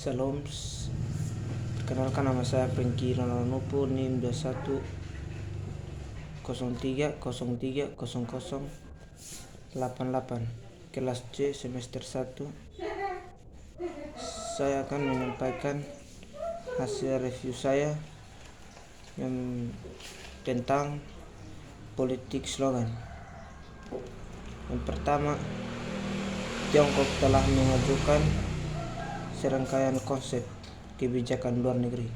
Salam, perkenalkan nama saya Pengki Nanonupu NIM 2103030088 kelas C semester 1. Saya akan menyampaikan hasil review saya yang tentang politik slogan. Yang pertama, Tiongkok telah mengajukan serangkaian konsep kebijakan luar negeri,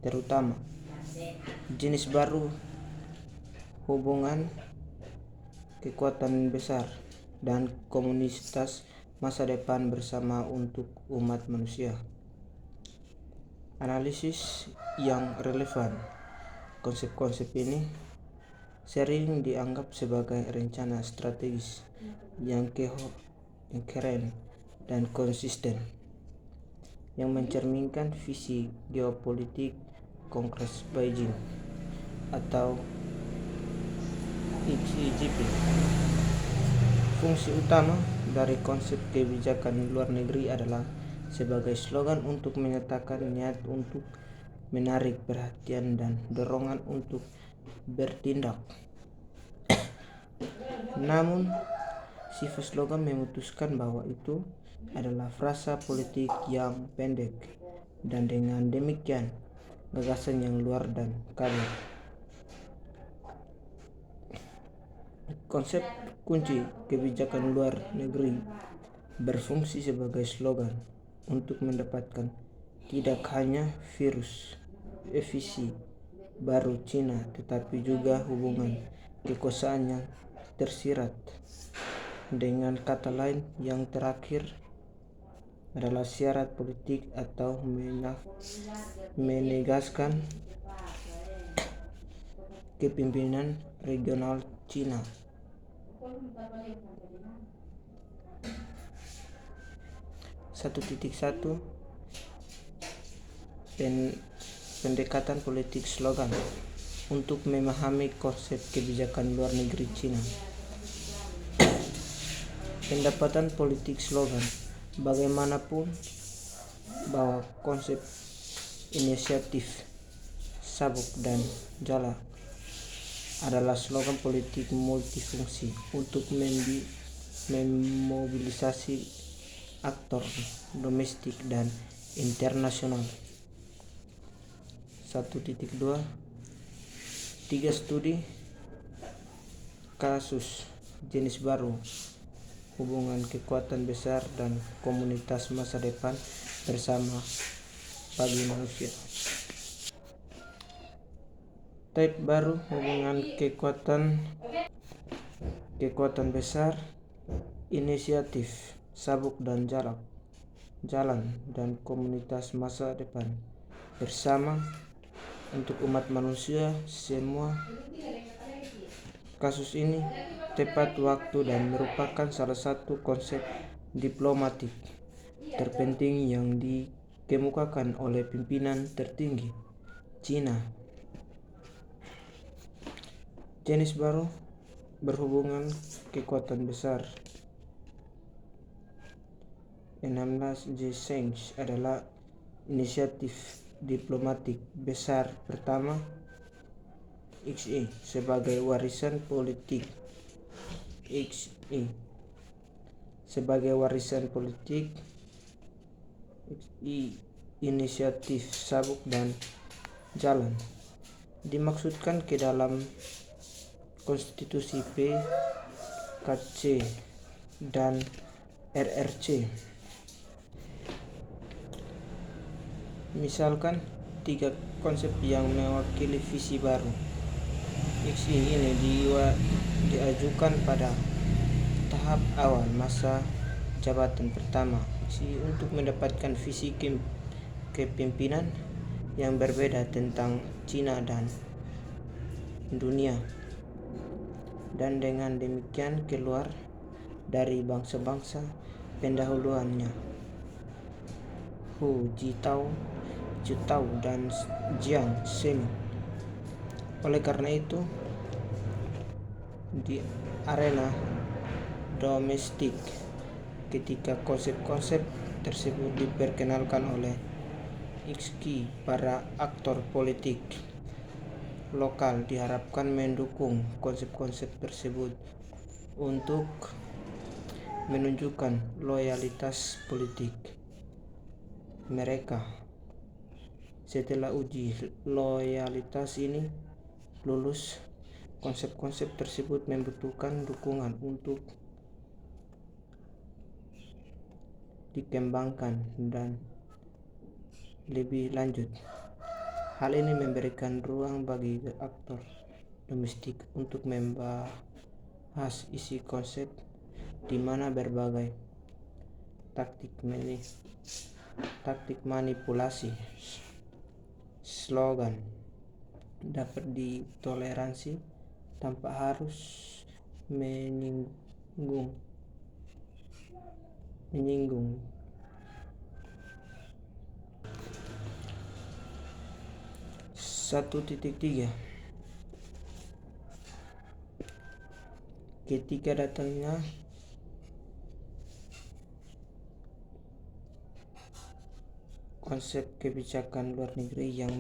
terutama jenis baru hubungan, kekuatan besar, dan komunitas masa depan bersama untuk umat manusia. Analisis yang relevan. Konsep-konsep ini sering dianggap sebagai rencana strategis yang keren dan konsisten, yang mencerminkan visi geopolitik Kongres Beijing atau Xi Jinping. Fungsi utama dari konsep kebijakan luar negeri adalah sebagai slogan untuk menyatakan niat untuk menarik perhatian dan dorongan untuk bertindak. Namun, sifat slogan memutuskan bahwa itu adalah frasa politik yang pendek, dan dengan demikian gagasan yang luar dan kabur. Konsep kunci kebijakan luar negeri berfungsi sebagai slogan untuk mendapatkan tidak hanya virus evisi baru Cina, tetapi juga hubungan kekuasaan yang tersirat. Dengan kata lain, yang terakhir adalah syarat politik atau menegaskan kepemimpinan regional Cina. (1.1) Pendekatan politik slogan untuk memahami konsep kebijakan luar negeri Cina. Pendekatan politik slogan. Bagaimanapun bahwa konsep inisiatif, sabuk, dan jala adalah slogan politik multifungsi untuk memobilisasi aktor domestik dan internasional. 1.2 3 studi kasus jenis baru hubungan kekuatan besar dan komunitas masa depan bersama bagi manusia. Type baru hubungan kekuatan besar, inisiatif, sabuk, dan jalan dan komunitas masa depan bersama untuk umat manusia semua. Kasus ini tepat waktu dan merupakan salah satu konsep diplomatik terpenting yang dikemukakan oleh pimpinan tertinggi Cina. Jenis baru berhubungan kekuatan besar. 16 G-Change adalah inisiatif diplomatik besar pertama XI sebagai warisan politik. XI inisiatif sabuk dan jalan dimaksudkan ke dalam konstitusi PKC dan RRC. Misalkan 3 konsep yang mewakili visi baru. XI ini diajukan pada tahap awal masa jabatan pertama XI untuk mendapatkan visi kepemimpinan yang berbeda tentang Cina dan dunia, dan dengan demikian keluar dari bangsa-bangsa pendahuluannya Hu Jitao, dan Jiang Zemin. Oleh karena itu, di arena domestik ketika konsep-konsep tersebut diperkenalkan oleh XQ, para aktor politik lokal diharapkan mendukung konsep-konsep tersebut untuk menunjukkan loyalitas politik mereka. Setelah uji loyalitas ini lulus, konsep-konsep tersebut membutuhkan dukungan untuk dikembangkan dan lebih lanjut. Hal ini memberikan ruang bagi aktor domestik untuk membahas isi konsep, di mana berbagai taktik manipulasi slogan dapat ditoleransi tanpa harus menyinggung 1.3. Ketika datangnya konsep kebijakan luar negeri yang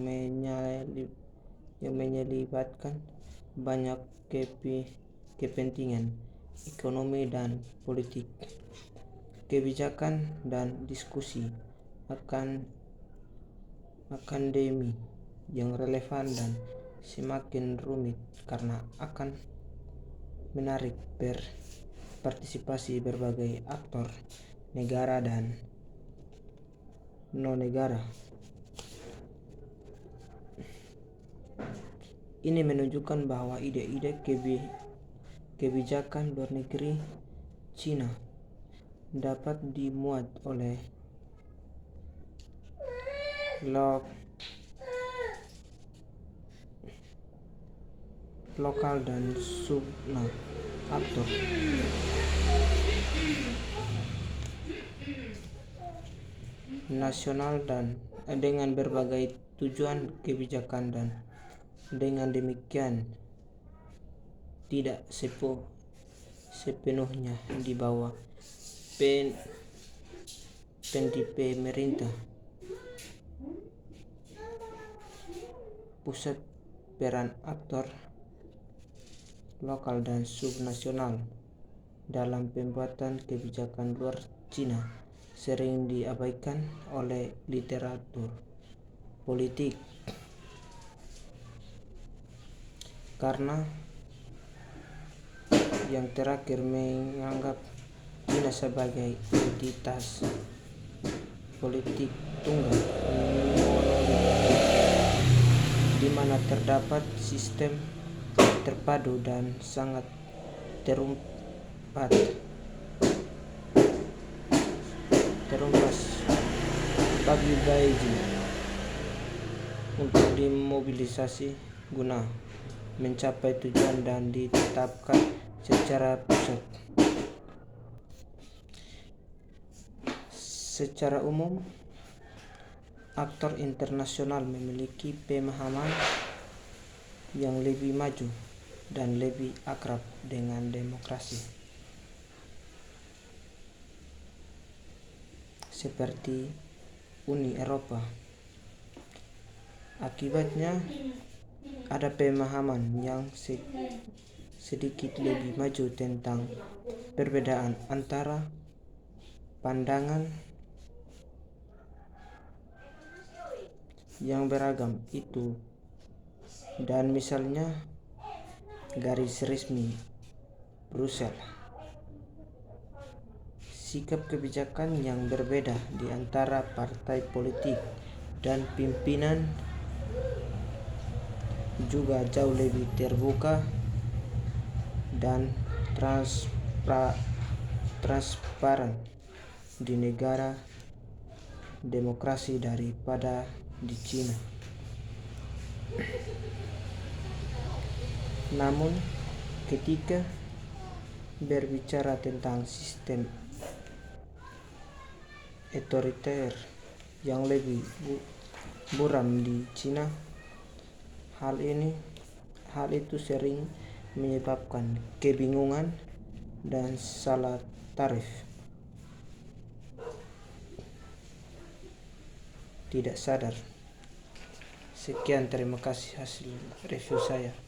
menyelibatkan banyak kepentingan ekonomi dan politik, kebijakan dan diskusi akademi yang relevan dan semakin rumit karena akan menarik partisipasi berbagai aktor negara dan non-negara. Ini menunjukkan bahwa ide-ide kebijakan luar negeri Cina dapat dimuat oleh lokal dan aktor nasional dan dengan berbagai tujuan kebijakan, dan dengan demikian tidak sepenuhnya di bawah pemerintah pusat. Peran aktor lokal dan subnasional dalam pembuatan kebijakan luar Cina sering diabaikan oleh literatur politik karena yang terakhir menganggap Cina sebagai entitas politik tunggal monolit, di mana terdapat sistem terpadu dan sangat terumpas bagi Beijing untuk dimobilisasi guna mencapai tujuan dan ditetapkan secara pusat. Secara umum, aktor internasional memiliki pemahaman yang lebih maju dan lebih akrab dengan demokrasi, seperti Uni Eropa. Akibatnya, ada pemahaman yang sedikit lebih maju tentang perbedaan antara pandangan yang beragam itu, dan misalnya garis resmi Brussels, sikap kebijakan yang berbeda di antara partai politik dan pimpinan juga jauh lebih terbuka dan transparan di negara demokrasi daripada di Cina. Namun, ketika berbicara tentang sistem otoriter yang lebih buram di Cina, hal itu sering menyebabkan kebingungan dan salah tarif. tidak sadar. Sekian, terima kasih hasil review saya.